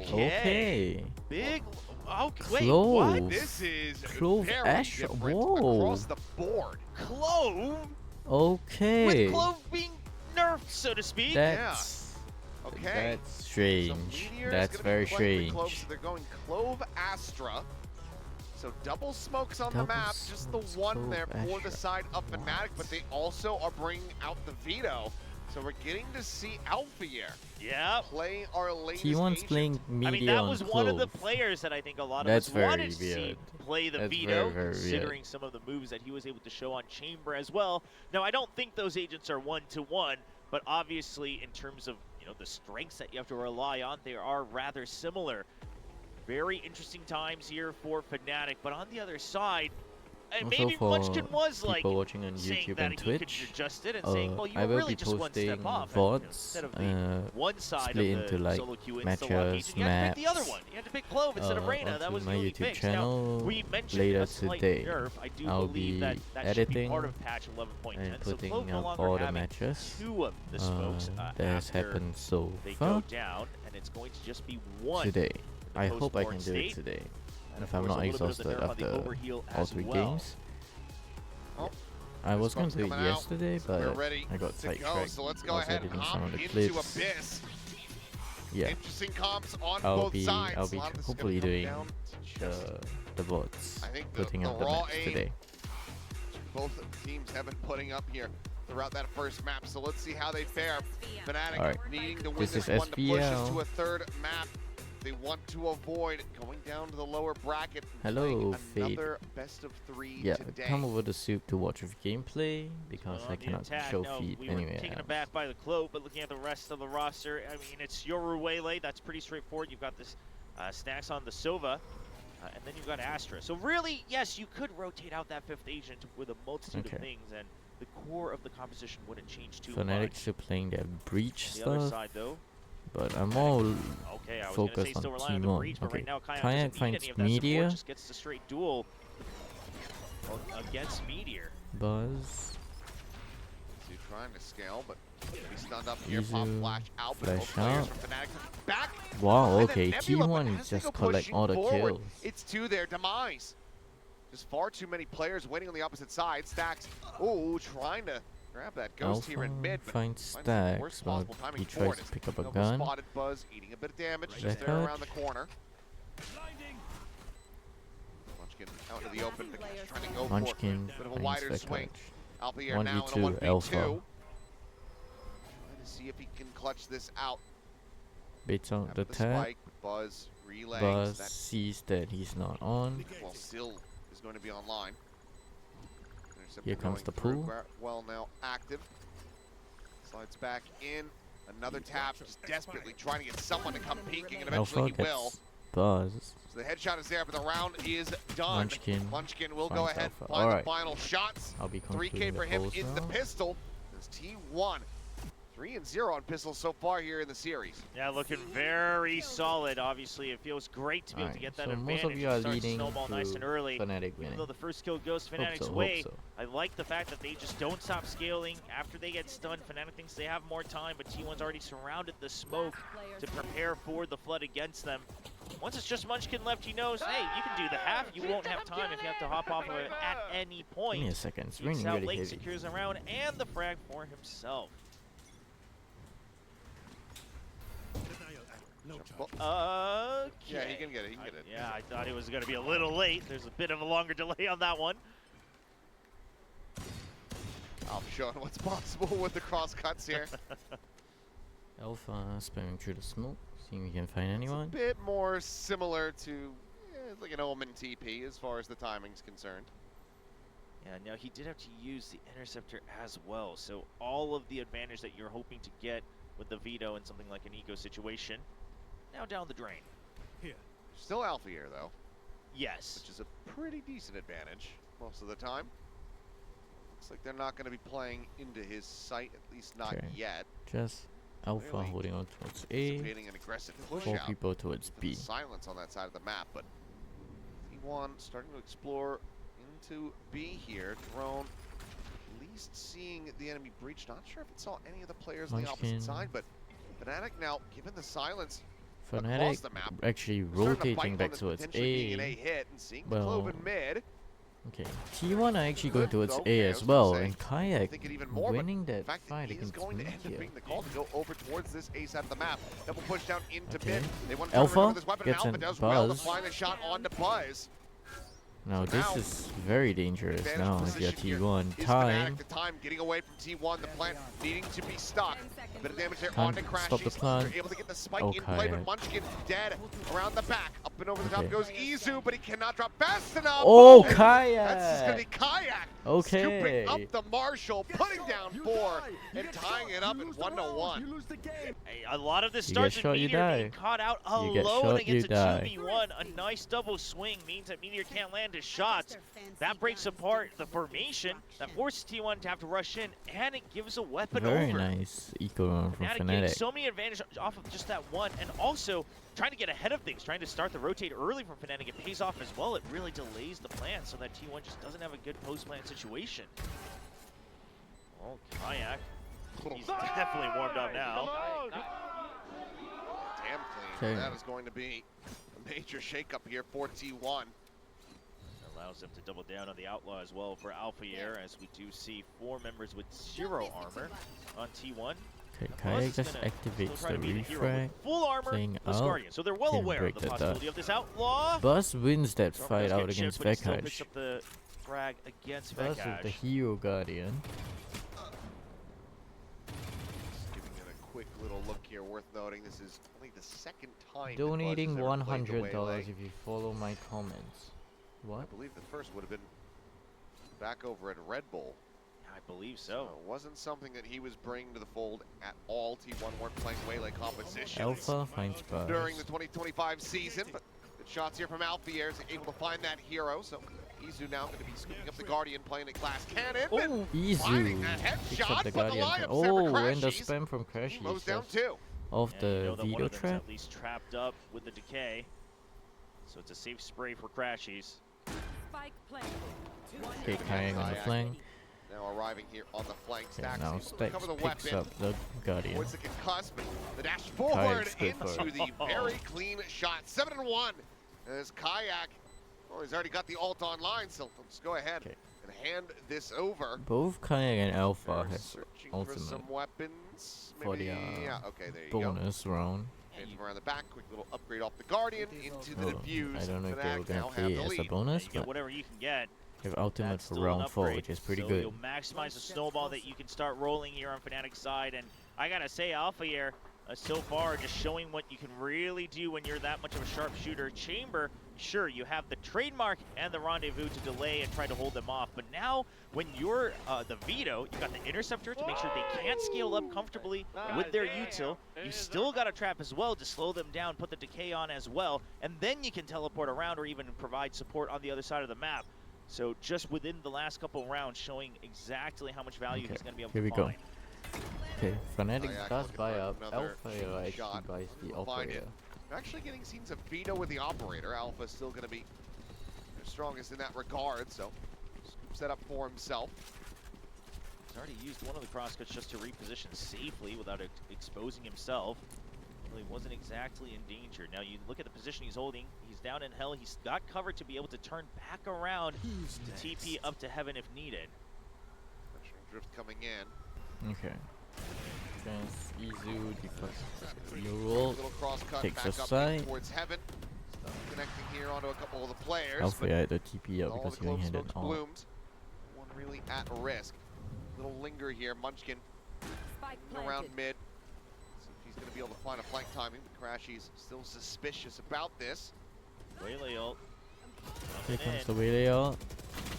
Okay. Big. Okay. Wait. Clove. What? This is Clove very Astra. different Whoa. across the board. Clove. Okay. With Clove being nerfed, so to speak. That's Okay. That's strange. So Meteor is That's gonna very be playing strange. the Clove, so they're going Clove Astra. So double smokes on the Double map, just the smokes, one Clove there for the Astra. side of Fnatic, but What? they also are bringing out the veto. So we're getting to see Alphair Yeah. play our latest T1's agent. playing media I mean, that on was Clove. one of the players that I think a lot of That's us very wanted to see weird. play the That's veto, very considering weird. some of the moves that he was able to show on Chamber as well. Now, I don't think those agents are one-to-one, but obviously in terms of the strengths that you have to rely on, they are rather similar. Very interesting times here for Fnatic, but on the other side, and Also maybe for Munchkin was like people watching on saying YouTube that and he Twitch, could adjust it and saying, well, you I were will really be just one posting step off. VODs, Instead of the one side split of the into like solo queue and still lock matches, agent, you had to pick the other maps, one. You had to pick Clove instead of Reyna. That onto was the my only YouTube fix. channel Now, we mentioned later a slight today. nerf. I do I'll believe be that should be editing part of patch 11.10. and So putting Clove no up longer all the having matches two of the smokes that has after happened so they far go down, and it's going to just be one today. the I hope I post-board can do it state. today. And of If I'm course, not a little bit of the exhausted nerf on the after overheal all as 3 well. games. Oh, I was going smoke's to do it coming out, yesterday, so we're but ready I got to go. sidetracked. So let's I go was ahead and editing some hop of the into clips. Abyss. Yeah, Interesting comps on I'll both be sides. I'll A be lot of this is hopefully gonna come doing down to just the VODs, I think putting the up the raw maps aim today. both teams have been putting up here throughout that first map. So let's see how they fare. Fnatic Alright, needing to win this this is one to push SPL. into a third map. They want to avoid going down to the lower bracket. and Hello, playing Fade. another best of 3 Yeah, today. come over to Soup to watch with gameplay because On I the cannot attack, show no, feed we were anywhere taken else. aback by the Clove, but looking at the rest of the roster, I mean, it's Yoruwele. That's pretty straightforward. You've got this Snacks on the Sova, and then you've got Astra. So really, yes, you could rotate out that fifth agent with a multitude of Okay. things, and the core of the composition wouldn't change too Fnatic much. still playing their breach The other stuff, side, though, but I'm more okay, I was going to say focused still on relying on the Team 1. breach, but Okay, right now Kayak Kayak doesn't need finds any of that Meteor, support, just gets the straight duel against Meteor. Buzz, So you're trying to scale, but be stunned up here. Izu, Pop flash out, but both flash players out. from Fnatic back. Wow, And then okay, Nebula, but T1 as they just go collect pushing all the forward, kills. It's to their demise. Just far too many players waiting on the opposite side. Stacks, oh, trying to grab that ghost here in mid, but finds finds the worst Stacks, but possible timing he for tries it. to pick up a Nova gun. spotted Buzz, eating a bit of damage just Red there Hut. around the corner. Munchkin out into the open, but he's trying to go Munchkin for a bit of a finds wider Red swing. Hut. Alphair now in 1v2 a 1v2. Alpha. Trying to see if he can clutch this out. Baits out After the the tag. spike, Buzz relays. Buzz That sees that he's not on. well, still is going to be online. Interceptor Here comes going the through. pull. Well, now active. Slides back in. Another tap, just desperately trying to get someone to come peeking, and eventually Alpha he will. gets Buzz. So the headshot is there, but the round is done. Munchkin will go finds ahead, Alpha. find the Alright. final shots. I'll be 3K concluding for the him polls in the now. pistol. It's T1. 3-0 on pistols so far here in the series. Yeah, looking very solid. Obviously, it feels great to be able to Alright, get that so advantage. most of you are and start to leading snowball nice and to early. Fnatic Even winning. though the first kill goes Fnatic's Hope way, so. I like the fact that they just don't stop scaling. After they get stunned, Fnatic thinks they have more time, but T1's already surrounded the smoke to prepare for the flood against them. Once it's just Munchkin left, he knows, hey, you can do the half. You won't have time if you have to hop off of it at any point. Give me a second, it's He's raining out really late, heavy. secures the round, and the frag for himself. Okay. Yeah, he can get it. He can get it. Yeah, I thought it was going to be a little late. There's a bit of a longer delay on that one. I'm showing what's possible with the cross cuts here. Alpha spamming through the smoke, seeing if we can find anyone. Bit more similar to like an Omen TP as far as the timing's concerned. Yeah, now he did have to use the interceptor as well, so all of the advantage that you're hoping to get with the veto in something like an eco situation, now down the drain. Still Alpha here though, Yes. which is a pretty decent advantage most of the time. Looks like they're not going to be playing into his sight, at least not Okay. yet. Just Alpha Really holding on towards A, Anticipating an aggressive push 4 out. people towards The B. silence on that side of the map, but T1 starting to explore into B here. Drone at least seeing the enemy breach. Not sure if it saw any of the players on the opposite Munchkin. side, but Fnatic now, given the silence, across Fnatic the map. actually Starting to bite rotating one back that's towards potentially being an A. A hit and seeing the Well, Cloven mid. Okay, T1 are actually going Good, towards though. A Okay, I as was gonna well, say, and I Kayak think it even more, but winning the that fact that fight he is against going to me end up here. being the call to go over towards this A side of the map. Double push down into Okay. mid. They want to try to Alpha recover this weapon, and gets Alpha an does well to Buzz. find the shot onto Buzz. Now So this now, is very dangerous Advantage now if you're position here T1. is Time, Fnatic. The time getting away from T1. The plant needing to be stuck. A bit of damage there Can't onto stop the Crashies. plant. They're able to get the spike Oh, in play, but Kayak. Munchkin dead around the back. Up and over the top Okay. goes Izu, but he cannot drop fast enough. Oh, And that's just going to Kayak! be Kayak. Okay. Scooping up the Marshall, putting down 4, and tying it up at 1-1. Hey, a lot of this You starts get with shot, you Meteor being die. caught out You get alone shot, against you a die. 2v1. A nice double swing means that Meteor can't land his shots. That breaks apart the formation. That forces T1 to have to rush in, and it gives a weapon Very over. nice eco run from Fnatic getting Fnatic. so many advantages off of just that one, and also trying to get ahead of things, trying to start the rotate early from Fnatic. It pays off as well. It really delays the plan so that T1 just doesn't have a good post-plan situation. Oh, Kayak. He's definitely warmed up now. Damn clean. Okay. That is going to be a major shakeup here for T1. Allows them to double down on the Outlaw as well for Alpha Air, as we do see 4 members with 0 armor on T1. Okay, Buzz Kayak is just gonna activates still try the to be the hero refrag. with full armor playing plus out. Guardian. So they're well Can aware break of the the dot. possibility of this Outlaw. Buzz wins that Trump fight does out get against chipped, but he still picks Vekash. up the frag against Buzz with the Vekash. hero guardian. Just giving it a quick little look here, worth noting. This is only the second time that Donating Buzz has ever played the $100 Waylay. if you follow my comments. I What? believe the first would have been back over at Red Bull. I believe So so. it wasn't something that he was bringing to the fold at all. T1 weren't playing Waylay competitions Alpha finds Buzz. during the 2025 season, but good shots here from Alfier, able to find that hero. So Izu now going to be scooping up the Guardian, playing a glass cannon. Oh, finding Izu that picks headshot, up the but the guardian. lineup Oh, and the Crashies. spam from He Crashies mows down just 2. off And the you know that one veto of them's trap. at least trapped up with the decay. So it's a safe spray for Crashies. Okay, Kayak on the Kayak. flank. Now arriving here on the flank. Okay, Stacks now able to Stacks cover the picks weapon. up the guardian. Towards the concuss, but the dash forward Kayak's good for into the very clean shot. 7-1 as Kayak. Oh, he's already got the ult online, so let's go ahead Okay. and hand this over. Both Kayak and Alpha They're have searching for ultimate some weapons. for Maybe, the, yeah, okay, there you go. bonus round. Hit him around the back, quick little upgrade off the Guardian into the Hold on, defuse. I don't know if they were Fnatic now gonna have play the it as a lead. bonus, You get but whatever you can get. they have ultimate That's for still an round 4, upgrade. which is pretty So good. You'll maximize the snowball that you can start rolling here on Fnatic's side. And I gotta say, Alpha here, so far, just showing what you can really do when you're that much of a sharpshooter. Chamber, sure, you have the trademark and the rendezvous to delay and try to hold them off. But now, when you're the veto, you got the interceptor to make sure they can't scale up comfortably with their util. You still got a trap as well to slow them down, put the decay on as well, and then you can teleport around or even provide support on the other side of the map. So just within the last couple rounds, showing exactly how much value Okay, he's going to be able here to we go. find. Okay, Fnatic Kayak does looking buy for up. another Alpha actually shot. buys the We'll find operator. it. They're actually getting scenes of veto with the operator. Alpha's still going to be the strongest in that regard, so scoops that up for himself. He's already used one of the crosscuts just to reposition safely without exposing himself. Well, he wasn't exactly in danger. Now you look at the position he's holding. He's down in hell. He's got cover to be able to turn back around to TP up to heaven if needed. Pressuring drift coming in. Okay. Against Izu, the roll. Little cross cut Takes back a up side. towards heaven. Stuff connecting here onto a couple of the players. Alpha but at the TP out all because the he only clove had an smokes ult. bloomed. No one really at risk. Little linger here. Munchkin around mid. See if he's going to be able to find a flank timing. But Crashies still suspicious about this. Waylay ult. Here Coming comes the in. Waylay out.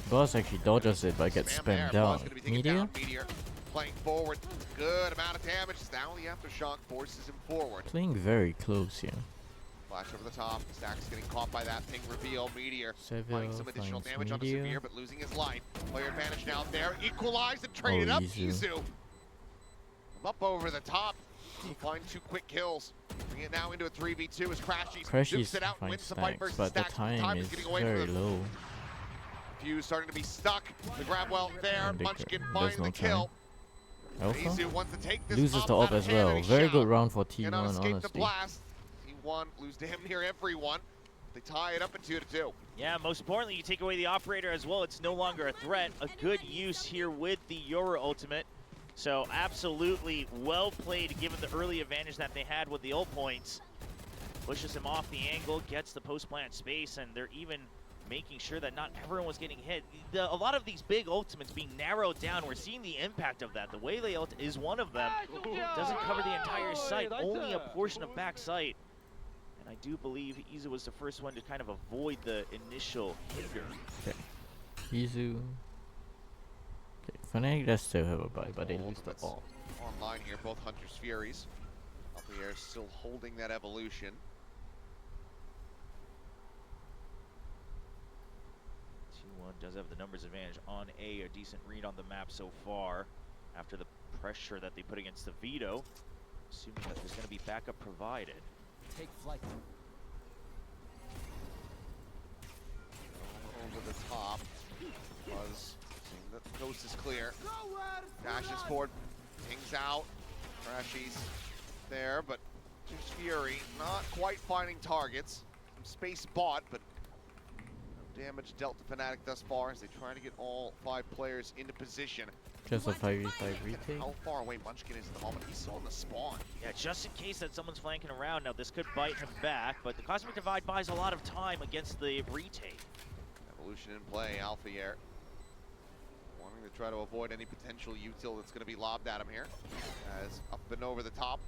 Boss actually dodges it but gets Spam there. spammed Buzz down. gonna be taken Meteor? down. Meteor playing forward. Good amount of damage. Now the aftershock forces him forward. Playing very close here. Flash over the top. Stacks getting caught by that ping reveal. Meteor finding some additional finds damage onto Meteor. Severe, but losing his life. Player advantage now there. Equalized and traded up. Izu. Izu. Up over the top. He finds 2 quick kills. Bring it now into a 3v2 as Crashies Crashies dukes it out and finds wins the fight Stacks, versus but the Stacks. time is getting away very from them. low. Fuse starting to be stuck. The grab well there. And they Munchkin there's finding no the time. kill. Alpha Izu wants to take this loses up the out op of as hand, and well. he Very shall. good round for Cannot T1, escape the honestly. blast. one, lose damn near everyone. They tie it up at 2-2. Yeah, most importantly, you take away the operator as well. It's no longer a threat. A good use here with the Yoru ultimate. So absolutely well played given the early advantage that they had with the ult points. Pushes him off the angle, gets the post-plant space, and they're even making sure that not everyone was getting hit. A lot of these big ultimates being narrowed down, we're seeing the impact of that. The Waylay ult is one of them. Doesn't cover the entire site, only a portion of back site. And I do believe Izu was the first one to kind of avoid the initial hinder. Okay. Izu. Okay, Fnatic does still have a buy, but they lose the ball. Online here, both Hunter's Furies. Up the air, still holding that evolution. T1 does have the numbers advantage on A decent read on the map so far after the pressure that they put against the Veto, assuming that there's going to be backup provided. Take flight. Over the top. Buzz seeing that the coast is clear. Dashes forward, pings out. Crashies there, but Juice Fury not quite finding targets. Some space bought, but no damage dealt to Fnatic thus far as they try to get all 5 players into position. Just a 5v5 retake. How far away Munchkin is at the moment? He's still on the spawn. Yeah, just in case that someone's flanking around. Now this could bite him back, but the Cosmic Divide buys a lot of time against the retake. Evolution in play, Alphier. Wanting to try to avoid any potential util that's going to be lobbed at him here. As up and over the top.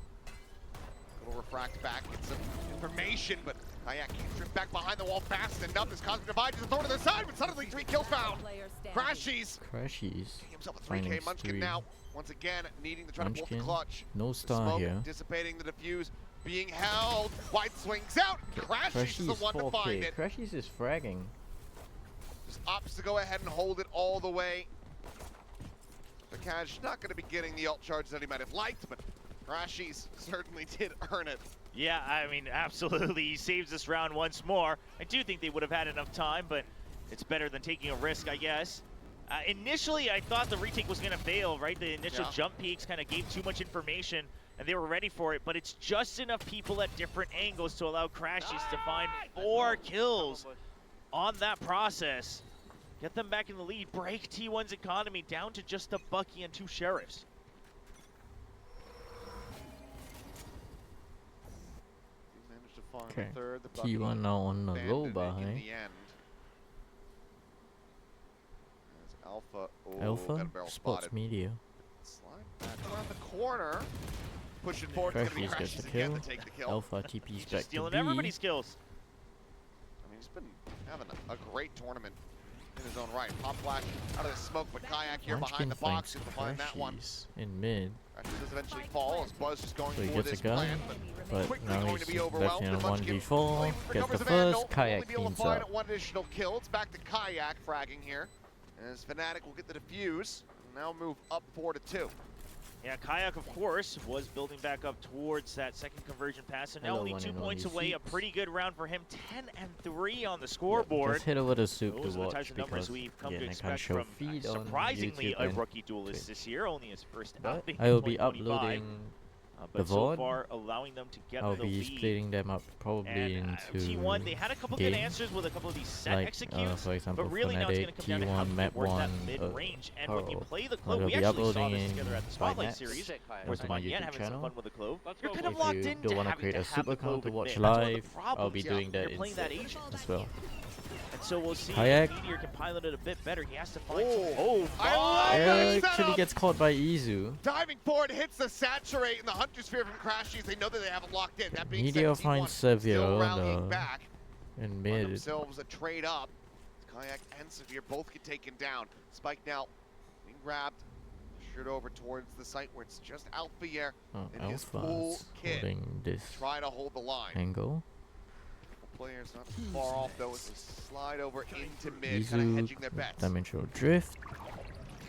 Little refract back, get some information, but Kayak can't drift back behind the wall fast enough as Cosmic Divide is thrown to the side, but suddenly 3 kills found. Crashies. Himself a 3K. Munchkin now, once again, needing to try to pull the clutch. No star here. Dissipating the diffuse, being held. White swings out. Crashies is the one to find it. Crashies is fragging. Just opts to go ahead and hold it all the way. The Cash not going to be getting the ult charge that he might have liked, but Crashies certainly did earn it. Yeah, I mean, absolutely. He saves this round once more. I do think they would have had enough time, but it's better than taking a risk, I guess. Initially, I thought the retake was going to fail, right? The initial jump peaks kind of gave too much information, and they were ready for it, but it's just enough people at different angles to allow Crashies to find 4 kills on that process. Get them back in the lead, break T1's economy down to just a Bucky and 2 Sheriffs. Managed to find Okay. the third, the Bucky T1 now on the low in behind. the end. As Alpha, got a Alpha barrel spots spotted. media. Slide back around the corner. Pushing forward, it's going to be Crashies gets Crashies the again kill. to take the kill. Alpha TP's He's back just to stealing B. everybody's kills. I mean, he's been having a great tournament in his own right. Pop flash out of the smoke, but Kayak here Munchkin behind the box finds to find that one. Crashies in mid, Crashies does eventually fall as Buzz is going so he for gets this a gun, plan, but quickly now going he's to be left overwhelmed. in a and Munchkin 1v4, only gets the recovers a first, Vandal, Kayak only be able to cleans find up. one additional kill. It's back to Kayak fragging here, as Fnatic will get the defuse, and now move up 4-2. Yeah, Kayak, of course, was building back up towards that second conversion pass, and now Hello, only one 2 and points only away. A Seats. pretty good round for him, 10-3 on the scoreboard. Just head over to Soup Those to are the types watch of numbers because we've come to again, I expect can't show from feed on surprisingly YouTube a and rookie duelist Twitch. this year, only his first But outing I will in be 2025. uploading But the so VOD. far, allowing them to get I'll the be lead. splitting them up probably And into T1, they had a couple good games. answers with a couple of these set Like, executes, for example, but really now it's going Fnatic, to come down to how T1, you map work that 1, mid-range. And when you Pearl. play the I'll Clove, we be actually saw this uploading together at the by Spotlight Nets. series. Also Where's my Manyan YouTube having some channel. fun with the Clove. Let's You're go. kind of If locked you in don't to want to having create to a have Soup the account Clove to in watch mid. That's one of the live, I'll problems be doing that you're playing that instead agent. as well. And so we'll see Kayak. if Meteor can pilot it a bit better. He has to find Oh. some. Oh, I love that Actually setup. gets caught by Izu. Diving forward, hits the saturate, and the Hunter Sphere from Crashies. They know that they haven't locked in. That being Meteor said, T1 finds still Sevilla rallying back. in Find mid. themselves a trade up. Kayak and Severe both get taken down. Spike now being grabbed, sheared over towards the site where it's just Alphier and his full Alpha's kit. holding this Try to hold the line. angle. Players not too far off though as they slide over into mid, kind of Izu, hedging their bets. dimensional drift.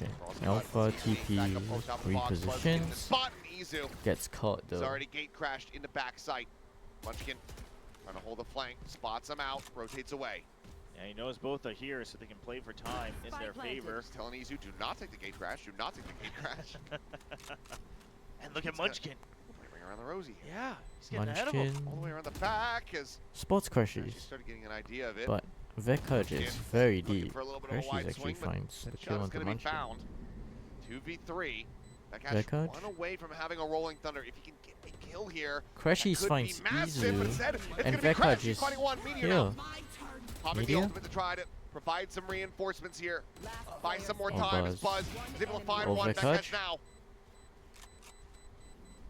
Okay, Crossing Alpha by, TP back up post top of the box, Buzz getting the repositions. spot, and Izu Gets caught has though. already gate crashed into backside. Munchkin trying to hold the flank, spots him out, rotates away. Yeah, he knows both are here, so they can play for time in their favor. He's telling Izu, do not take the gate crash, do not take the gate crash. And look at Munchkin. around the rosy here. Yeah, he's getting ahead of him. Munchkin. All the way around the back as Sports actually crashes. started getting an idea of it. But Vekaj Munchkin is very looking deep. for a little bit of a Crashes wide actually swing, but finds the that kill shot is on the going to be Munchkin. found. 2v3. Vekaj? One away from having a rolling thunder. If he can get a kill here, Crashes could finds be massive, but Izu. instead, it's And going to be Crash. Vekaj He's is fighting one. Meteor here. now. Popping the Meteor? ultimate to try to provide some reinforcements here. Buy some more Oh, time as Buzz. Buzz is able to find Oh, one. Vekaj? Vekaj now.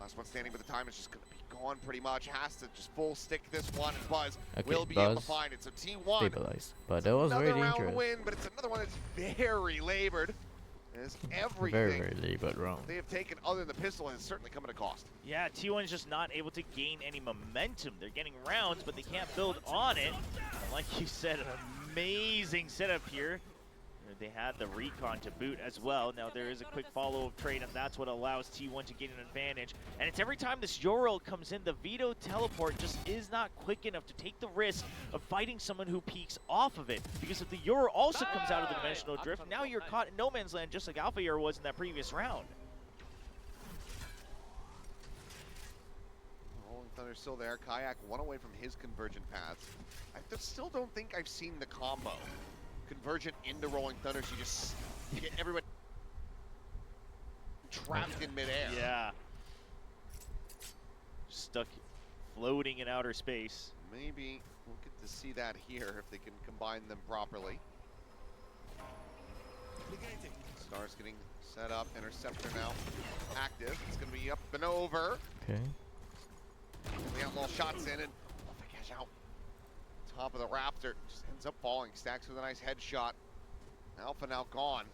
Last one standing, but the time is just going to be gone pretty much. Has to just full stick this one, and Buzz Okay, will be able to Buzz find it. So T1, stabilized. But that was another very round dangerous. win, but it's another one that's very labored. As everything Very labored round. they have taken other than the pistol has certainly come at a cost. Yeah, T1's just not able to gain any momentum. They're getting rounds, but they can't build on it. And like you said, an amazing setup here. They had the recon to boot as well. Now there is a quick follow-up trade, and that's what allows T1 to gain an advantage. And it's every time this Euro comes in, the Veto teleport just is not quick enough to take the risk of fighting someone who peeks off of it. Because if the Euro also comes out of the dimensional drift, now you're caught in no man's land just like Alpha Air was in that previous round. Rolling Thunder's still there. Kayak one away from his convergent paths. I still don't think I've seen the combo. Convergent into Rolling Thunder, so you just get everyone trapped in midair. Yeah. Stuck floating in outer space. Maybe we'll get to see that here if they can combine them properly. Star's getting set up. Interceptor now active. It's going to be up and over. Okay. We got little shots in, and Vekaj out. Top of the Raptor just ends up falling. Stacks with a nice headshot. Alpha now gone.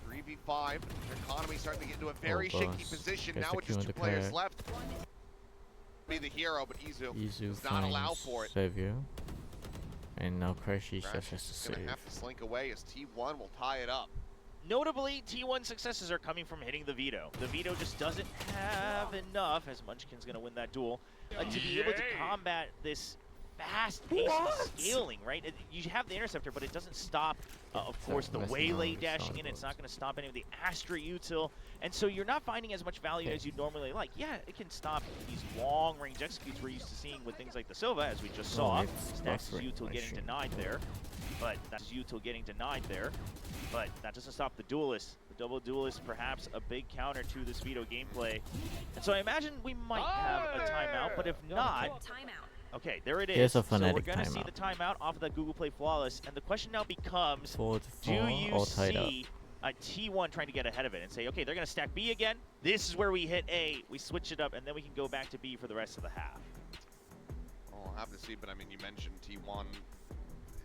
3v5. Their economy starting to get into a very shaky Buzz position. gets Now the with kill just on two the players kayak. left. Be the hero, but Izu Izu does not allow finds for it. Savior. And now Crashy Crash just has to is gonna save. have to slink away as T1 will tie it up. Notably, T1 successes are coming from hitting the Veto. The Veto just doesn't have enough, as Munchkin's going to win that duel, to be able to combat this fast pace of scaling, right? You have the Interceptor, but it doesn't stop, of course, the messing Waylay around with dashing in. It's not going to stop any of the Astra util. And so you're not finding as much value as you'd normally like. Yeah, it can stop these long-range executes we're used to seeing with things like the Silva, as we just saw. it's Stacks' buffering util my getting shit. denied there. But that's util getting denied there. But that doesn't stop the duelist. The double duelist, perhaps a big counter to this Veto gameplay. And so I imagine we might have a timeout, but if not, okay, there it is. Here's a So we're Fnatic going to see timeout. the timeout off of that Google Play Flawless, and the question now becomes, 4 to 4, do you all tied up. see a T1 trying to get ahead of it and say, okay, they're going to stack B again. This is where we hit A, we switch it up, and then we can go back to B for the rest of the half. Well, I'll have to see, but I mean, you mentioned T1,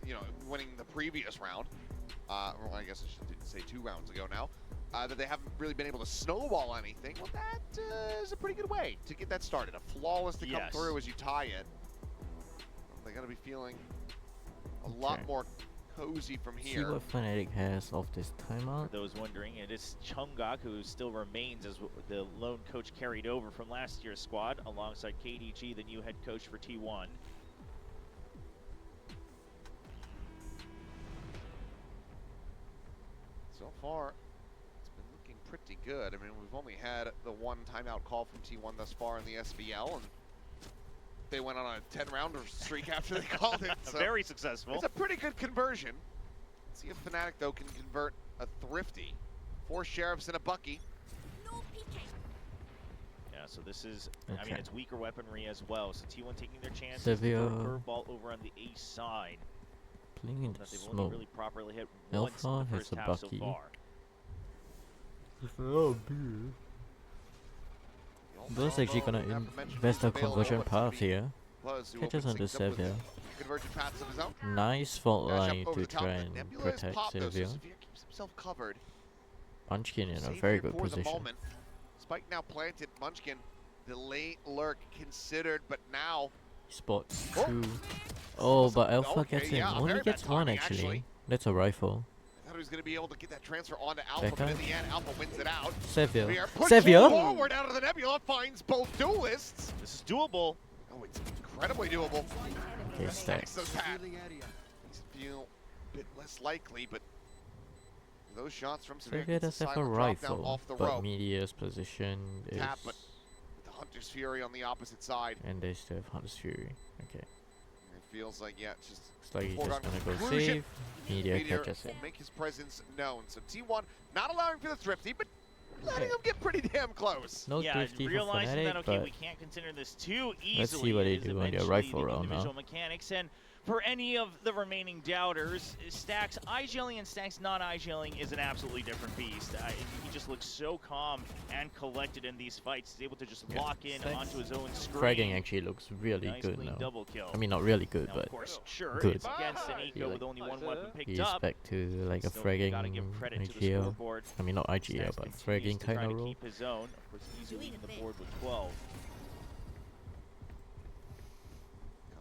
you know, winning the previous round. Well, I guess I should say 2 rounds ago now. That they haven't really been able to snowball anything. Well, that is a pretty good way to get that started. A flawless to come Yes. through as you tie it. They got to be feeling a lot Okay. more cozy from See here. what Fnatic has of this For timeout. those wondering, it is Chungak who still remains as the lone coach carried over from last year's squad, alongside KDG, the new head coach for T1. So far, it's been looking pretty good. I mean, we've only had the one timeout call from T1 thus far in the SVL, and they went on a 10-rounder streak after they called it. So Very successful. it's a pretty good conversion. Let's see if Fnatic, though, can convert a Thrifty. 4 Sheriffs and a Bucky. Yeah, so this is, I mean, Okay. it's weaker weaponry as well. So T1 taking their chances. Sevilla. Curveball over on the A side. Playing in the That they've only smoke. really properly hit Alpha once in the has first a half so Bucky. far. Buzz actually gonna invest a conversion path here. Catches on the Savior. Convergent paths of his own. Nice fault Dash up line over to the top, try but and Nebula is protect popped, though, so Savior. Severe keeps himself covered. Munchkin in a Savior very good for the position. moment. Spike now planted. Munchkin, the late lurk considered, but now Spots Oh. 2. Oh, but Alpha Okay, gets him. yeah, Only very gets bad 1 timing, actually. That's a rifle. I thought he was going to be able to get that transfer onto Alpha, but in the end, Alpha wins it out. Savior. We are pushed Savior! forward out of the Nebula, finds both duelists. This is doable. Oh, it's incredibly doable. Okay, stack. Stacks those hat. These feel a bit less likely, but those shots from Severe Savior gets a does have a silent drop down rifle, off the but rope. Meteor's position is Tap, but Hunter's Fury on the opposite side. And they still have Hunter's Fury. Okay. It feels like, yeah, it's just Looks like he's foregone just gonna go conclusion. save. Meteor Meteor catches will him. make his presence known. So T1 not allowing for the thrifty, but letting him get pretty damn close. No Yeah, thrifty for realizing Fnatic, that, okay, but we can't consider this too easily. let's see what they is do on their eventually rifle the round now. individual mechanics. And for any of the remaining doubters, Stax I-gelling and Stax not I-gelling is an absolutely different beast. He just looks so calm and collected in these fights. He's able to just lock in Stax onto his own screen. fragging actually looks really Nice good clean now. double kill. I mean, not really good, Now, but of course, sure, good. it's against an He, eco like, with only one weapon picked he's up. back to like a Still fragging gotta give credit to the IGL. scoreboard. I mean, not IGL, Stax but continues fragging to try kind to of role. keep his own. Of course, he's leading the board with 12.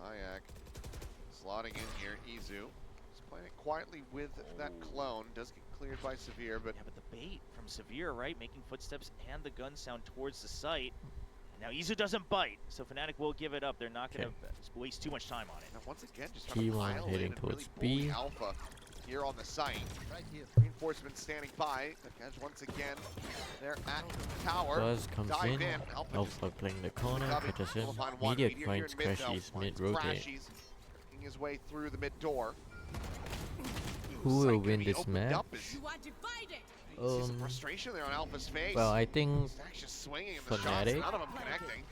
Kayak slotting in here. Izu is playing it quietly with that clone. Does get cleared by Severe, but Yeah, but the bait from Severe, right? Making footsteps and the gun sound towards the site. Now Izu doesn't bite, so Fnatic will give it up. They're not going to waste too much time on it. now once again just trying to T1 pile in heading and towards really bully B. Alpha here on the site. Reinforcements standing by. As once again, they're at the tower. Buzz comes Dive in. in. Alpha just Alpha playing the corner, Cubby catches him. will find one. Meteor Meteor finds here in mid, though. Crashies Finds mid-rotate. Crashies, making his way through the mid door. Who will Site win gonna be this opened match? up as You are divided. you see some frustration there on Alpha's face. Well, I think Stack's just swinging in the shots, Fnatic. none of them connecting.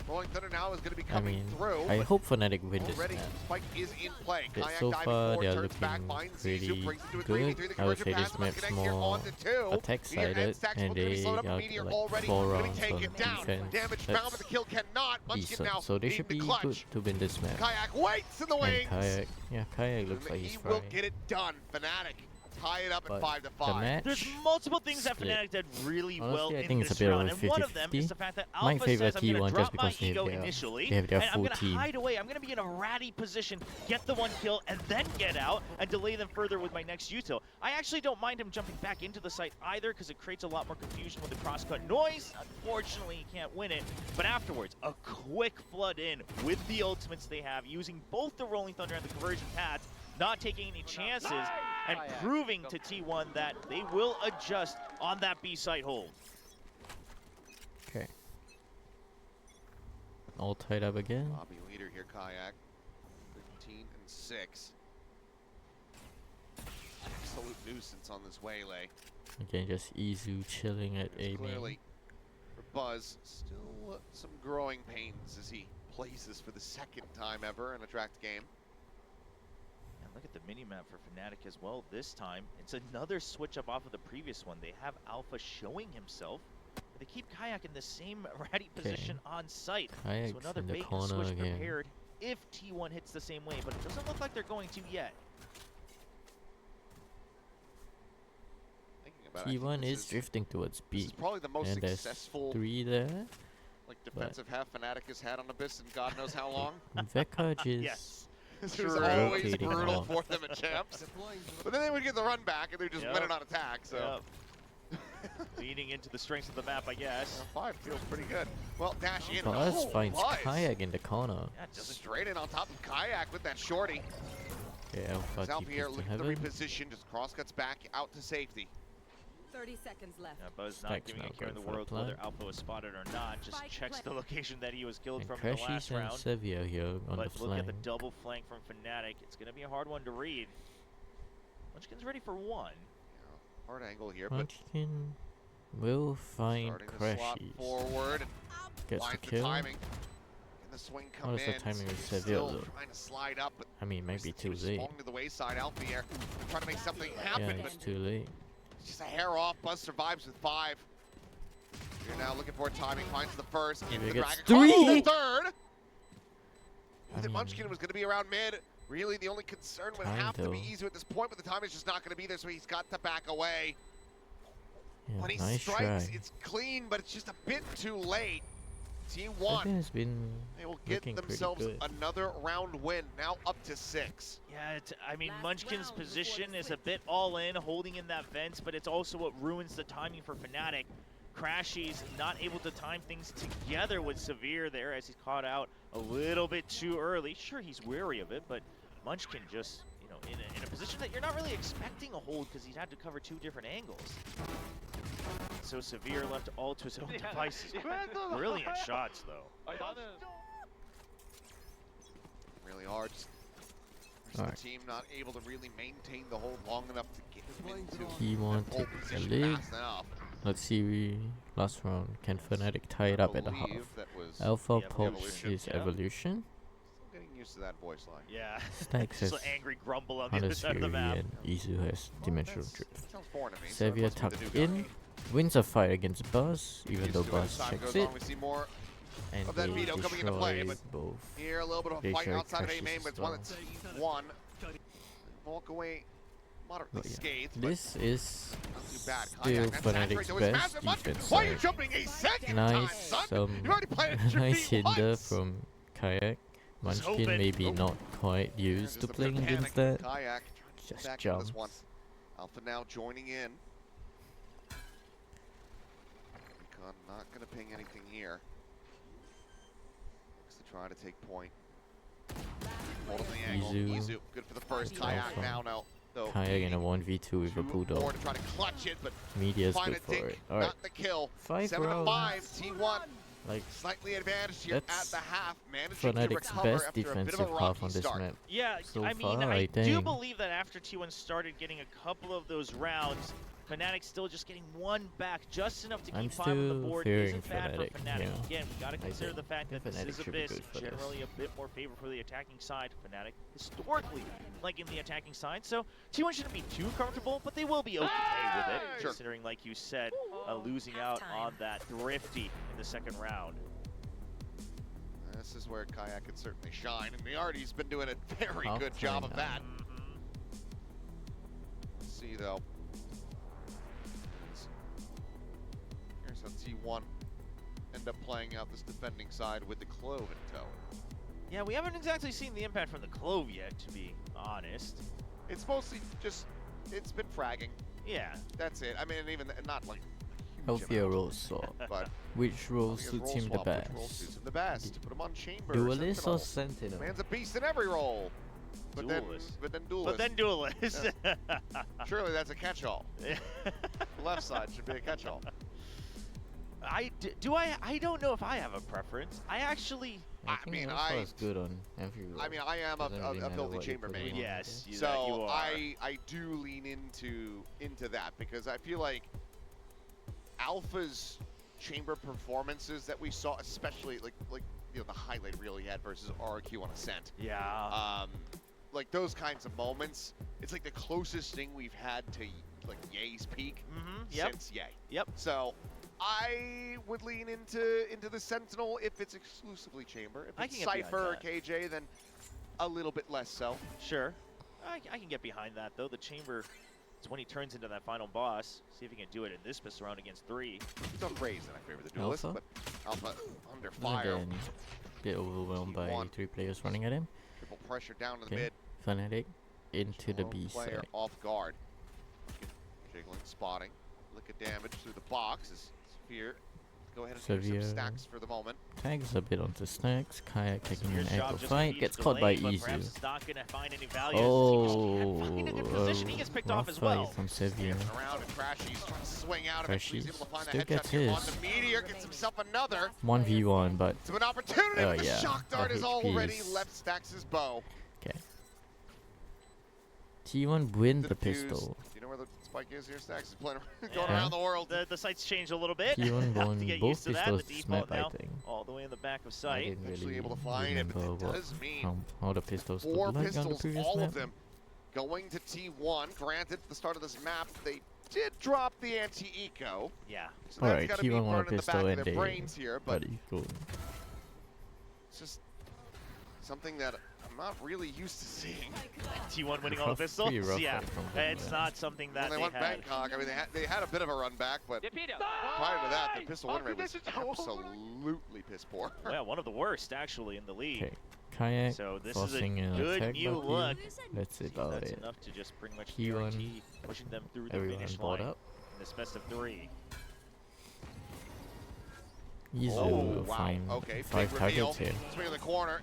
Rolling Thunder now is going to be I coming mean, through. I but hope Fnatic win this already match. Spike is in play. But Kayak so diving far, forward, they're turns back, looking finds pretty Zizou, brings it to a good. 3v3. The I would conversion say pass this must map's connect here more onto two. attack-sided, Meteor and Stack's and both gonna be they slowed up, got but Meteor like already 4 gonna be rounds taken on down. defense. Damage found, That's but the kill cannot. Munchkin decent. now So they should needing be the good clutch. to win this match. Kayak waits in the And wings. Kayak, yeah, Kayak looks like he's He will fine. get it done. Fnatic tie it up at But 5 to the 5. match, There's multiple things that split. Fnatic did really Honestly, well I in think it's a this bit of round, a and one of them 50-50. is the fact that My Alpha favorite says, I'm going T1 to just drop my because they have ego their- initially, they have their and I'm full going to team. hide away. I'm going to be in a ratty position, get the one kill, and then get out and delay them further with my next util. I actually don't mind him jumping back into the site either because it creates a lot more confusion with the cross-cut noise. Unfortunately, he can't win it, but afterwards, a quick flood in with the ultimates they have, using both the Rolling Thunder and the conversion paths, not taking any chances, and proving to T1 that they will adjust on that B site hold. Okay. All tied up again. Bobby leader here, Kayak. 15 and 6. Absolute nuisance on this waylay. Again, just Izu chilling at A main. Clearly, for Buzz, still some growing pains as he plays this for the second time ever in a tracked game. And look at the mini-map for Fnatic as well this time. It's another switch up off of the previous one. They have Alpha showing himself. But they keep Kayak in the same ready position on site. Kayak's So another in the bait and corner switch again. prepared if T1 hits the same way, but it doesn't look like they're going to yet. Thinking about it, I think T1 this is drifting towards this B. is probably the most And there's successful 3 there. like defensive half Fnatic has had on Abyss in God knows how long. Vekaj is Yes. This was True. always Rotating brutal off. for them at champs. But then they would get the run back and they would just win Yep. it on attack. So Yep. Leading into the strengths of the map, I guess. 5 feels pretty good. Well, dash in. Buzz Oh, finds Buzz. Kayak in the corner. Yeah, it doesn't Straight in on top of Kayak with that shorty. Okay, Alpha Alpha keeps here it to looking to heaven. reposition, just crosscuts back out to safety. 30 seconds left. Yeah, Buzz not Stacks giving now a care in the going for the world whether plant. Alpha was spotted or not. Just Spike checks the plant. location that he was killed And from in the Crashies last and round. Sevilla here on But the look flank. at the double flank from Fnatic. It's going to be a hard one to read. Munchkin's ready for one. Yeah, hard angle here, but Munchkin will find starting to slot Crashies. forward and Gets the finds the kill. timing. Can the swing come What is in? the timing with He's Sevilla, still though? trying to slide up, but I mean, maybe too late. Swung to the wayside. Alpha here trying to make something happen, Yeah, but it's too late. it's just a hair off. Buzz survives with 5. You're now looking for timing. Finds the first. Into Maybe the it gets dragon. Calls 3. the third. I That mean, Munchkin was going to be around mid. Really, the only concern would have to be Kinda. Izu at this point, but the time is just not going to be there, so he's got to back away. Yeah, When he nice strikes, try. it's clean, but it's just a bit too late. T1, Sevilla has been they will get looking pretty themselves good. another round win, now up to 6. Yeah, I mean, Last Munchkin's round before position the is a switch. bit all in, holding in that fence, but it's also what ruins the timing for Fnatic. Crashies not able to time things together with Severe there as he's caught out a little bit too early. Sure, he's wary of it, but Munchkin just, you know, in a position that you're not really expecting a hold because he'd had to cover 2 different angles. so Severe left all to his own devices. Brilliant shots, though. Really hard. Just All the right. team not able to really maintain the hold long enough to get them into T1 pole took the position lead. fast enough. Let's see. Last round, can Fnatic tie it up at the half? Believe that was Alpha Yeah, pulls Evolution, his yeah. evolution. Still getting used to that voice line. Yeah. Stacks Just has an angry grumble on the other Hunter's side of the Fury map. and Izu has Dimensional That's- Drift. Sounds foreign to me. so it Xavier must be the tucked new in, guy. wins a fight against Buzz, even Used though to it Buzz as time checks goes it, on, we see more and of that they veto coming into play, destroy but both. here. A little bit of a They fight share outside of A crashes main, as but it's one well. that's won. Walk away moderately But yeah, scathed, but this is not too bad. still Kayak, that saturate Fnatic's to his best massive munch. defense Why are you side. jumping a second time, Nice, son? You've already played it nice hinder once. from Kayak. Was Munchkin hoping- maybe oh. not quite There's used just to a bit of playing against panic. that. Kayak trying to Just get back into this jumps. one. Alpha now joining in. Recon not going to ping anything here. Looks to try to take point. Hold on the angle. Izu. Izu, good for the first. It's Kayak Alpha. now, no. Though Kayak in a 1v2 with a two more Bulldog. to try to clutch it, but Media's find good a for dink, it. Alright, not the kill. 5 7 to rounds. 5, T1 Like, slightly advantaged here at that's the half, managing to Fnatic's recover best after a bit of defensive a half rocky on this start. map. Yeah, So I mean, far, I do think. believe that after T1 started getting a couple of those rounds, Fnatic still just getting one back, just enough to keep I'm 5 on the still board. fearing Isn't bad Fnatic, for Fnatic. yeah. Again, we got to consider think the fact that Fnatic this is should be Abyss, good for this. generally a bit more favor for the attacking side. Fnatic historically liking the attacking side, so T1 shouldn't be too comfortable, but they will be okay with it, Sure. considering, like you said, losing out on that Thrifty in the second round. This is where Kayak can certainly shine, and Miardi's been doing a very Half good job time of now. that. Let's see though. Here's how T1 end up playing out this defending side with the Clove in tow. Yeah, we haven't exactly seen the impact from the Clove yet, to be honest. It's mostly just, it's been fragging. Yeah. That's it. I mean, even not like huge healthier amount, role swap. but Which role I guess suits roll him the swap, which role best? suits him the best. Put him on Chamber. Duelist or Sentinel. Sentinel? Man's a beast in every role. But Duelist. then Duelist. But then Duelist. Surely that's a catch-all. The left side should be a catch-all. I don't know if I have a preference. I actually, I I think mean, Alpha I- is good on every role. I mean, I am Doesn't really a matter filthy what you chamber put him main. on, yes, I that you So are. I do lean into that because I feel like Alpha's chamber performances that we saw, especially like you know the highlight reel he had versus RQ on Ascent. Yeah. Like those kinds of moments, it's like the closest thing we've had to like Ye's peak Yep. since Ye. Yep. So I would lean into the Sentinel if it's exclusively chamber. If I it's can get behind Cypher or that. KJ, then a little bit less so. Sure. I can get behind that though. The Chamber is when he turns into that final boss. See if he can do it in this pistol round against 3. It's on Raze that I favor the Duelist, Alpha? but Alpha under fire. Again, bit overwhelmed by T1. 3 players running at him. Triple pressure down to the Okay. mid. Fnatic into the Lone B player side. off guard. Jiggling, spotting. Lick of damage through the box as Sphere go ahead and do Severe. some stacks for the moment. Tags a bit onto Snacks. Kayak taking Your an job ankle just fight. keeps Gets caught by delaying, but perhaps Izu. it's not going to find any value. Oh, Finding a good position. He gets picked off rough as well. fight from Sevier. Dancing around and Crashy's trying to swing out. Eventually he's able to find Still a gets headshot here on his. the Meteor. Gets himself another. 1v1, but To an opportunity, Oh, but the yeah, shock dart the is HP already is- left Stax' bow. okay. T1 win the Diffuse. pistol. Do you know where the spike is here, Stax? He's playing going Yeah. around the world. The sights changed a little bit. T1 Have won to get both used to that. pistols The this map, default now, I think. all the way in the back of I sight. didn't Eventually really able to find it, but remember it what, does mean how the pistols four looked like on the pistols, previous all map. of them going to T1. Granted, at the start of this map, they did drop the anti-eco. Yeah. So Alright, that's got to be T1 won a burning the back pistol of and their they brains here, but But equal. it's just something that I'm not really used to seeing. T1 winning all the Rough- pistols. pretty rough Yeah. fight from them, It's yeah. not something that When they they went had. Bangkok, I mean, they had a bit of a run back, but prior to that, the pistol win rate was absolutely piss poor. Yeah, one of the worst actually in the league. Okay. Kayak So this is a forcing an good attack new bucket. look. That's See, about that's it. enough to just pretty much T1, guarantee pushing them through the Everyone finish bought line up. in this best of 3. Izu Oh, wow. find Okay, 5 big reveal. targets here. Swing in the corner.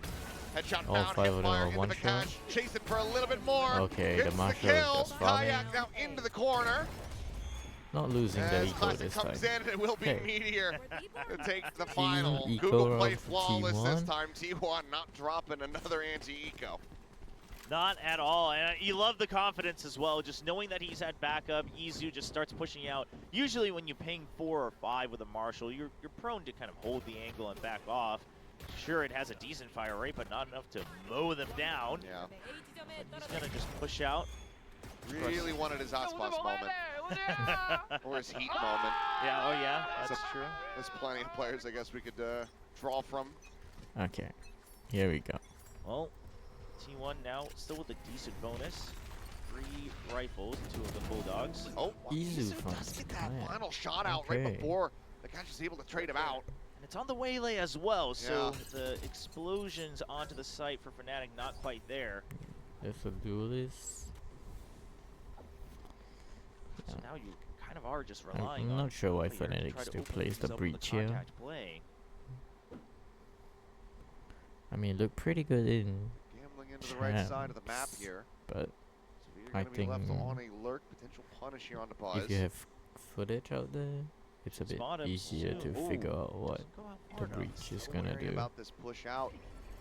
Headshot All found, 5 hip of them fire are into one the shot. cache. Chasing for a little bit more. Okay, Gets the Marshall kill. just farming. Kayak now into the corner. Not losing the As eco Classic this comes time. in, it will be Okay. Meteor We're to take the Team final. Eco Google played of flawless this T1. time. T1 not dropping another anti-eco. Not at all, and you love the confidence as well, just knowing that he's had backup. Izu just starts pushing out. Usually when you ping 4 or 5 with a Marshal, you're prone to kind of hold the angle and back off. Sure, it has a decent fire rate, but not enough to mow them down. Yeah. But he's gonna just push out. Really wanted his Aspas moment. Or his Heat moment. Yeah, oh yeah, that's true. There's plenty of players I guess we could draw from. Okay, here we go. Well, T1 now still with a decent bonus. 3 rifles, 2 of the Bulldogs. Oh, Izu Izu from does get that Japan. final shot out right Okay. before the catch is able to trade him out. And it's on the waylay as well, so Yeah. the explosions onto the site for Fnatic not quite there. There's a duelist. So now you kind of are just I'm relying on not sure why player to Fnatic try to still open plays the things up with breach here. contact play. I mean, look pretty good in, Gambling into the right side of the map here. but So we're I going to be left think on a lurk, potential punish here on the Buzz. if you have footage out there, it's a bit Spot him easier to soon. figure Ooh, out what doesn't go out the far enough. breach is So gonna worrying do. about this push out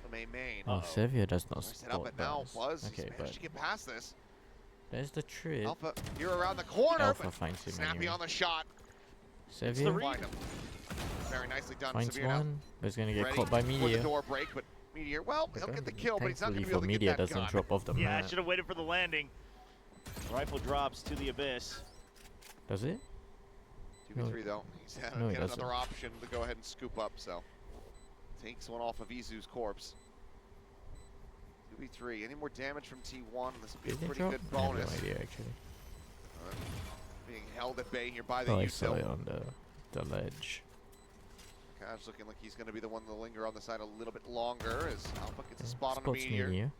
from a main. Oh, Xavier does not Nice set up, spot but now bars. Buzz Okay, he's managed but to get past this. there's the trip. Alpha here around the corner, Alpha but finds him snappy anyway. on the shot. Xavier read. Find him. Very nicely done. finds Severe now one, but he's gonna get ready caught by for the Meteor. door break, but Meteor, well, he'll get the kill, but he's not going Thankfully to be able for to Meteor get that doesn't gun. drop off the Yeah, I map. should have waited for the landing. Rifle drops to the abyss. Does it? 2v3 though. He's had No, he get doesn't. another option to go ahead and scoop up, so takes one off of Izu's corpse. 2v3. Any more damage from T1? This would be a Did it pretty drop? good I have no bonus. idea actually. Being held at bay here by the Oh, I saw it util. on the ledge. Cash looking like he's going to be the one to linger on the side a little bit longer as Alpha gets a spot on the Spots Meteor. Meteor.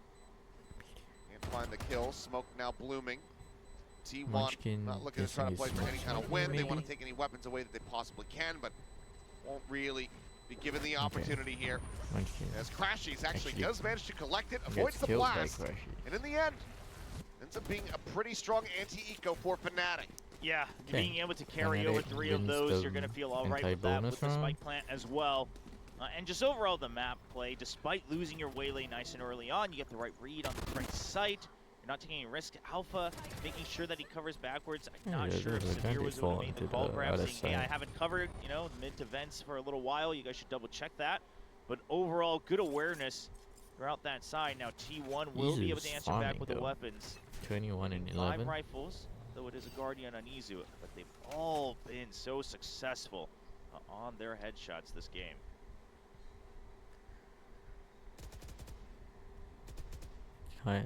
Can't find the kill. Smoke now blooming. T1 Munchkin not looking to try to guessing play he's for any kind of smoke win. They want maybe? to take any weapons away that they possibly can, but won't really be given the opportunity here. Munchkin As Crashies actually Actually does manage to collect it, gets avoids the killed by blast, Crashy. and in the end, ends up being a pretty strong anti-eco for Fnatic. Yeah, Okay. being able to carry over Fnatic 3 of wins those, the you're going to feel all right with that, anti-bonus with the round. spike plant as well. And just overall the map play, despite losing your waylay nice and early on, you get the right read on the correct site. You're not taking any risk. Alpha making sure that he covers backwards. I'm Yeah, not yeah, sure if there's a Severe gun was they the one fall who made the into call the grab other saying, hey, I side. haven't covered, mid to vents for a little while. You guys should double check that. But overall, good awareness throughout that side. Now T1 will be able to Izu's answer back farming, with though. the weapons. 21 and 5 11. rifles, though it is a Guardian on Izu, but they've all been so successful on their headshots this game. Hi.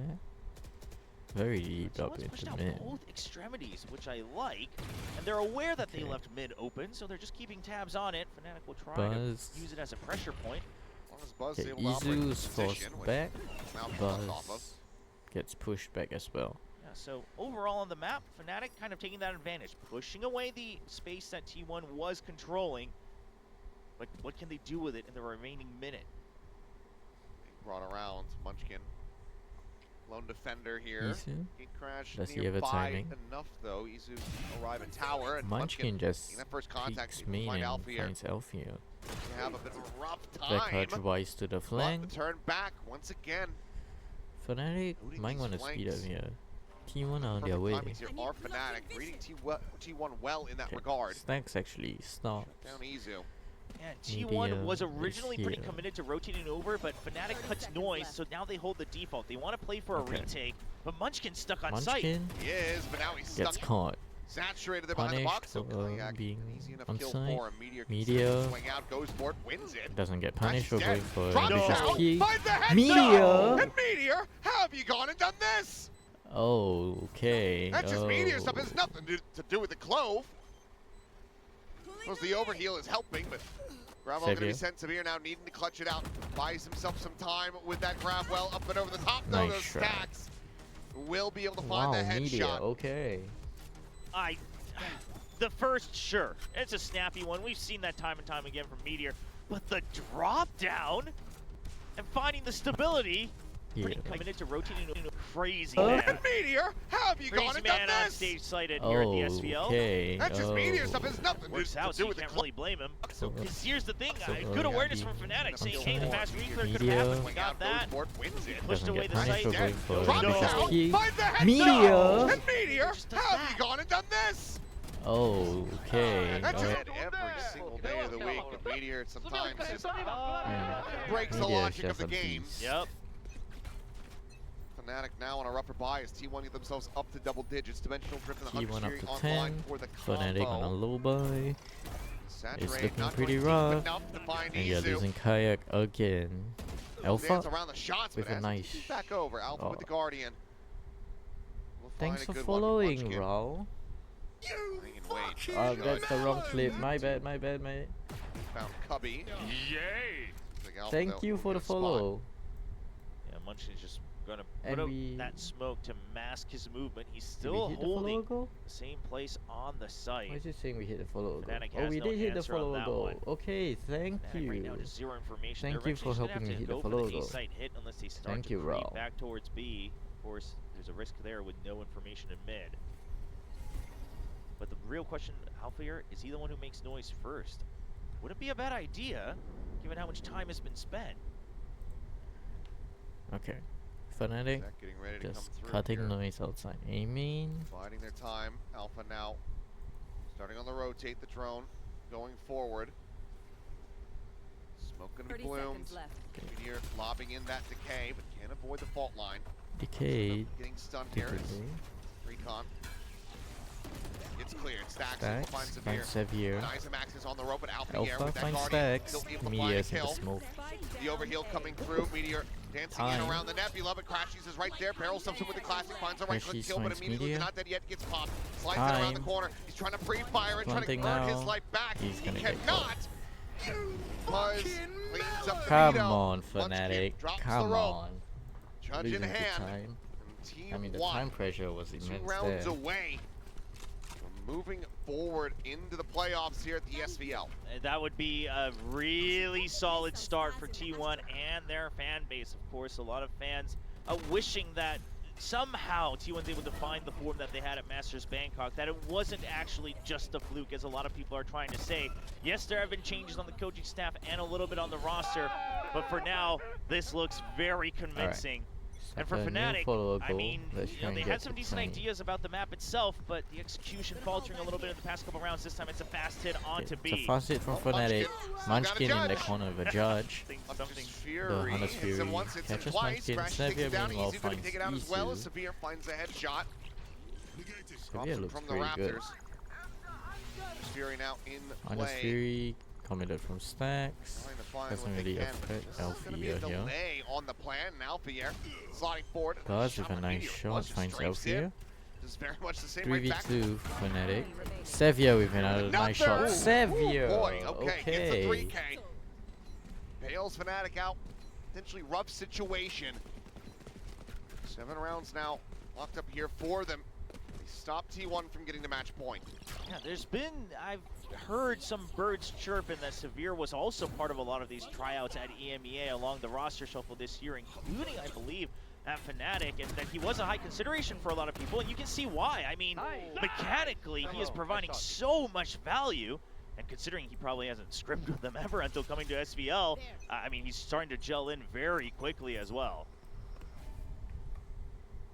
Very deep up Someone's pushed into out mid. both extremities, which I like, and they're aware that they Okay. left mid open, so they're just keeping tabs on it. Fnatic will try Buzz. to use it as a pressure point. As long as Buzz is Okay, able to operate in Izu's forced position, which back. now comes off of. Buzz gets pushed back as well. Yeah, so overall on the map, Fnatic kind of taking that advantage, pushing away the space that T1 was controlling. But what can they do with it in the remaining minute? Brought around Munchkin. Lone defender here. Izu. Gate crash Does he have a nearby timing? enough though. Izu arrive at tower and Munchkin just in that first contact, peeks able to main find and Alpha here. finds Alpha here. They have a bit of a rough Back time. twice to the But flank. the turn back once again. Fnatic Looting might these want to speed up flanks. here. T1 on their Perfect way. timings here are Fnatic, reading T1 well in that regard. Stacks actually stops. Down Izu. And T1 was Medium originally is pretty here. committed to rotating over, but Fnatic cuts noise, so now they hold the default. They want to play for a Okay. retake, but Munchkin's stuck on site. Munchkin He is, but now he's gets stuck. caught. Saturated there behind the Punished box, so for Kayak, being an easy enough on kill site. for him. Meteor, Meteor. swing out, goes for it, wins it. Doesn't get Crash punished is for dead. going for Drops No. ambitious down, key. finds the headshot! Meteor! And Meteor, how have you gone and done this? Oh, okay. That's just Meteor stuff. Oh. It has nothing to do with the Clove. Suppose the overheal is helping, but Gravwell going to be Xavier. sent severe now, needing to clutch it out. Buys himself some time with that Gravwell up and over the top, though. Nice Those shot. stacks will be able to find Wow, the Meteor. headshot. Okay. The first, sure, it's a snappy one. We've seen that time and time again from Meteor, but the drop down and finding the stability pretty Yeah. committed to rotating crazy Oh. man. And Meteor, how have you Crazy gone and man done on this? stage sighted here at the SVL. Okay. That's just Meteor stuff. Has nothing Works to out, do so you with the can't club. really blame him. So, Because here's the thing, so good awareness yeah, from Fnatic saying, I'm hey, the sorry. fast reclear could Meteor. have happened. We Swing out, got that. goes for it, wins it. Pushed Doesn't away get the punished sight. for going for Drops it it because down, he. finds the headshot. Meteor! And Meteor, Just does how have you that. gone and done this? Okay. That's alright. it every single day of the week with Meteor. Sometimes just Yeah. breaks the Meteor is logic of just the a game. beast. Yep. Fnatic now on a rougher buy as T1 get themselves up to double digits. Dimensional Drift and the T1 Hunter up Fury to online 10. for the Fnatic on a combo. low buy. Saturate, looking not pretty going deep rough. enough to find And you're Izu. losing Kayak again. Alpha? Dance around the shots, with but a as nice he's back over. Alpha with the shot. Guardian. We'll Thanks find a for good one with following, Munchkin. Raul. Hang and wait. Oh, Good. that's the wrong clip. My bad, mate. Found Cubby. Thank you for the follow. Yeah, Munchkin's just gonna And put out we- that smoke to mask his movement. He's Did we still hit the follow holding goal? the same place on the site. Why is it saying we hit the follow goal? Fnatic Oh, has we no did hit the answer on follow that goal. one. Okay, thank Fnatic right you. now just zero information. Thank They're you for eventually just gonna helping have me to hit the go for follow A goal. site hit unless they start Thank to you, creep Raul. back towards B. Of course, there's a risk there with no information in mid. But the real question, Alphair, is he the one who makes noise first? Would it be a bad idea, given how much time has been spent? Okay. Fnatic Zach getting ready to just come through cutting here. noise outside. Aiming. Biding their time. Alpha now starting on the rotate, the drone going forward. Smoke gonna be 30 bloomed. seconds left. Meteor lobbing in that decay, but can't avoid the fault line. Decayed. Getting stunned here. Decay. Recon. It's cleared. Stacks. Stacks. Finds Severe. Finds Sevier. Max is on the rope, but Alpha, here Alpha with that finds Guardian. Stacks. Still able to find a Meteor's in the kill. smoke. The overheal coming through. Meteor dancing in Time. around the net. Beloved Crashies is right there. Barrel stuffs him with the classic. Finds a right click Crashies kill, but finds immediately Meteor. not dead yet. Gets popped. Slides it around the Time. corner. He's trying to pre-fire it, trying to Planting burn his now. life back. He's He gonna get cannot. Buzz cleans up the Come veto. on, Munchkin Fnatic. drops the Come rope. on. Judge Losing in the hand. time. And I mean, the T1 time pressure was 2 immense rounds there. away from moving forward into the playoffs here at the SVL. That would be a really solid start for T1 and their fan base. Of course, a lot of fans wishing that somehow T1's able to find the form that they had at Masters Bangkok, that it wasn't actually just a fluke, as a lot of people are trying to say. Yes, there have been changes on the coaching staff and a little bit on the roster, but for now, this looks very convincing. And for After a new Fnatic, follow I goal, mean, let's you try know, and they get had some to decent 20. ideas about the map itself, but the execution faltering a little bit in the past couple rounds. This time it's a fast hit onto Okay, it's a B. fast hit from Oh, Fnatic. Munchkin. Munchkin in the Judge. corner of a judge. Hunter's Something Fury Hunter's hits Fury him once, hits him catches twice. Munchkin. Crash takes Severe it down. meanwhile Easy gonna finds take it out as well. Izu. As Severe finds a headshot. Drops Severe him looks from the pretty good. Raptors. Hunter's Fury now in Hunter's play. Fury committed from Stacks. Trying to find Doesn't what they really can, affect but this is gonna be a Alfia here. delay on the plan. And Alfia sliding forward. Does with Shot a by nice Meteor. shot, Buzz just finds drapes in. Alfia. Just very much the same right back. 3v2 Fnatic. Sevier with another nice shot. Ooh, Sevier! boy, okay, gets the Okay. 3K. Bails Fnatic out. Potentially rough situation. 7 rounds now locked up here for them. They stopped T1 from getting the match point. Yeah, I've heard some birds chirping that Severe was also part of a lot of these tryouts at EMEA along the roster shuffle this year, including, I believe, at Fnatic, and that he was a high consideration for a lot of people, and you can see why. I mean, mechanically, he is providing so much value, and considering he probably hasn't scrimmed with them ever until coming to SVL, I mean, he's starting to gel in very quickly as well.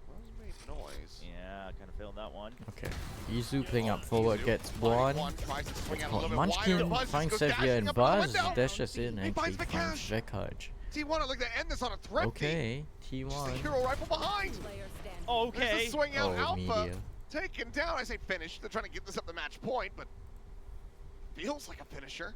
Buzz made noise. Yeah, kind of failed that one. Okay. Izu playing up forward Izu gets finding one. tries to swing out a Oh, little bit wider. Munchkin Buzz just finds goes Sevier dashing and up in the Buzz window. dashes in He and finds actually finds Vikash. Vekaj. T1 are looking to end this on a thrifty. Okay, Just a T1. hero rifle behind. Player standing. Okay. There's the swing out Oh, Alpha. Meteor. Taken down. I say finish. They're trying to get this up the match point, but feels like a finisher.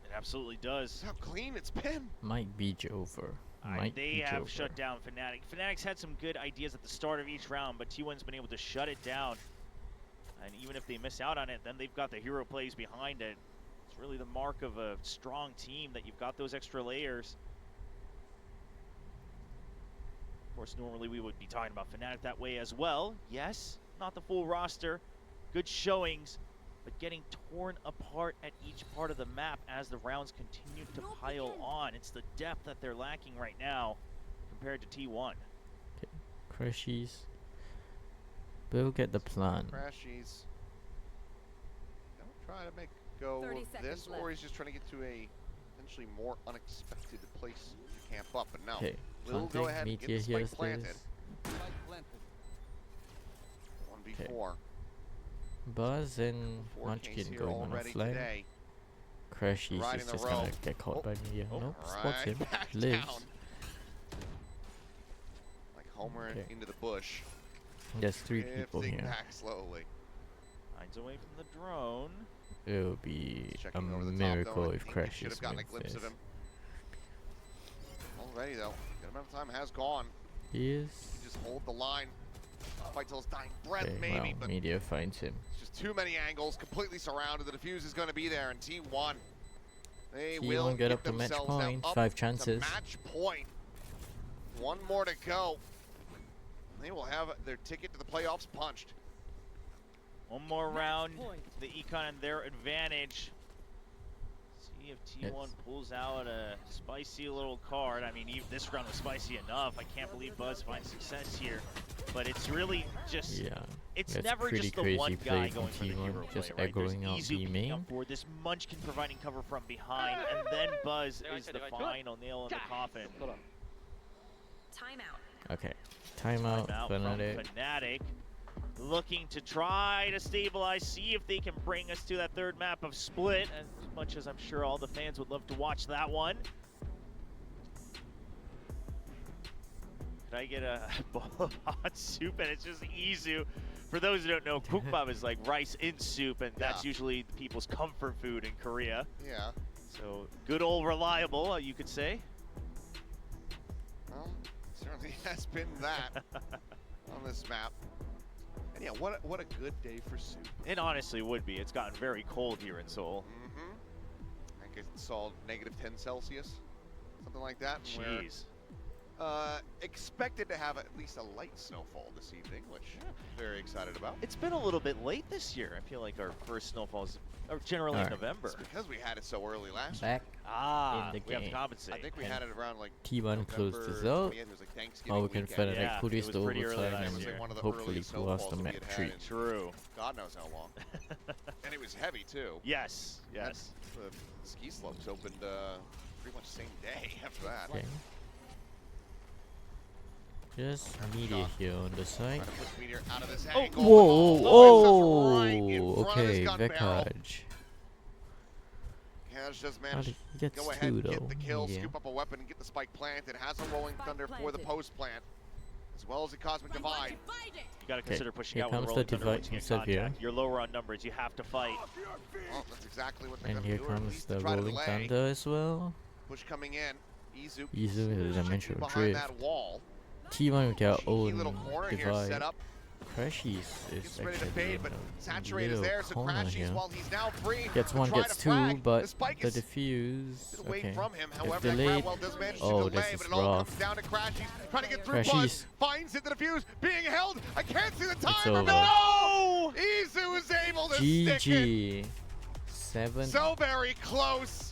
It absolutely does. That's how clean it's been. Might be Jover. Might They be have Jover. shut down Fnatic. Fnatic's had some good ideas at the start of each round, but T1's been able to shut it down. And even if they miss out on it, then they've got the hero plays behind it. It's really the mark of a strong team that you've got those extra layers. Of course, normally we would be talking about Fnatic that way as well. Yes, not the full roster, good showings, but getting torn apart at each part of the map as the rounds continue to pile on. It's the depth that they're lacking right now compared to T1. Crashies. We'll get the plan. Crashies. Don't try to make go 30 of seconds this, left. or he's just trying to get to a potentially more unexpected place to camp up. But no, Okay, we'll go ahead and Meteor get the hears spike planted. this. 1v4. Buzz and 4Ks Munchkin here going on a already flank. today. Crashies Riding is the just gonna rope. get caught by Meteor. Oh, Nope, spots right him. back Lives. down. Like Homer Okay. into the bush. There's 3 people Drifting here. back slowly. Finds away from the drone. It would be He's a checking over the top, miracle though. I if think he should Crashies have gotten a wins glimpse this. of him. Already though, good amount of time has gone. He is. Just hold the line. Fight till his dying breath, Okay, maybe, well, but Meteor finds him. it's just too many angles, completely surrounded. The defuse is going to be there, and T1, they T1 will get up to match themselves now point, up 5 to chances. match point. One more to go. They will have their ticket to the playoffs punched. One more Match round. point. The Econ and their advantage. See if T1 Yes. pulls out a spicy little card. I mean, even this round was spicy enough. I can't believe Buzz finds success here. But it's really just, Yeah. it's that's never pretty just the crazy one play guy from going for the T1, hero just play, right? There's aggroing out Izu B picking main. up board, this Munchkin providing cover from behind, and then Buzz is the final nail in the coffin. Timeout. Okay. Timeout, Timeout from Fnatic. Fnatic. Looking to try to stabilize, see if they can bring us to that third map of Split, as much as I'm sure all the fans would love to watch that one. Could I get a bowl of hot soup? And it's just Izu. For those who don't know, Kukbap is like rice in soup, and that's Yeah. usually people's comfort food in Korea. Yeah. So good old reliable, you could say. Well, certainly has been that on this map. And yeah, what a good day for soup. It honestly would be. It's gotten very cold here in Seoul. I think it saw -10 Celsius, something like that. where, Jeez. expected to have at least a light snowfall this evening, which I'm very excited about. It's been a little bit late this year. I feel like our first snowfalls are generally in Alright. November. It's because we had it so early last year. Back. Ah, in the we have to game. compensate. I think we And had it around like T1 closed November this out. 28th. It was like Thanksgiving Or we can weekend. Fnatic Yeah, put it this was to pretty early overtime last It was year. like one of the hopefully earliest pull us the snowfalls that we map had had 3. in True. God knows how long. And it was heavy too. Yes, yes. The ski slopes opened pretty much the same day after that. Okay. Just That's Meteor gone. here on the side. Trying to push Meteor out of this Oh, angle. Whoa! Oh, it's just right in front of his Okay, gun barrel. Vekaj. Cash just How managed did he get to go ahead 2 and though? get the kill, Yeah. scoop up a weapon, and get the spike planted. Has a rolling Spike thunder for the planted. post plant, as well as the cosmic divide. You got to consider pushing here out with comes rolling the thunder once you divide get from Severe. contact. You're lower on numbers. You have to fight. Well, that's exactly what they're And gonna here do, or at comes least the to try to rolling delay. thunder as well. Push coming in. Izu Izu with a checking dimensional behind drift. that wall. T1 with their Cheeky own little corner here divide. set up. Crashies is Gets ready to actually fade, in but a Saturate is little there, so corner Crashies, here. while he's now free, Gets to 1, try gets to 2, frag. but the spike the is defuse. away Okay. from him. It's However, that delayed. Gradwell does manage Oh, to delay, this but is it all rough. comes down to Crashies trying to get through Crashies. Buzz. Finds it, the defuse being held. I can't see the timer. over. No! Izu is able to stick it. GG. 7. So very close.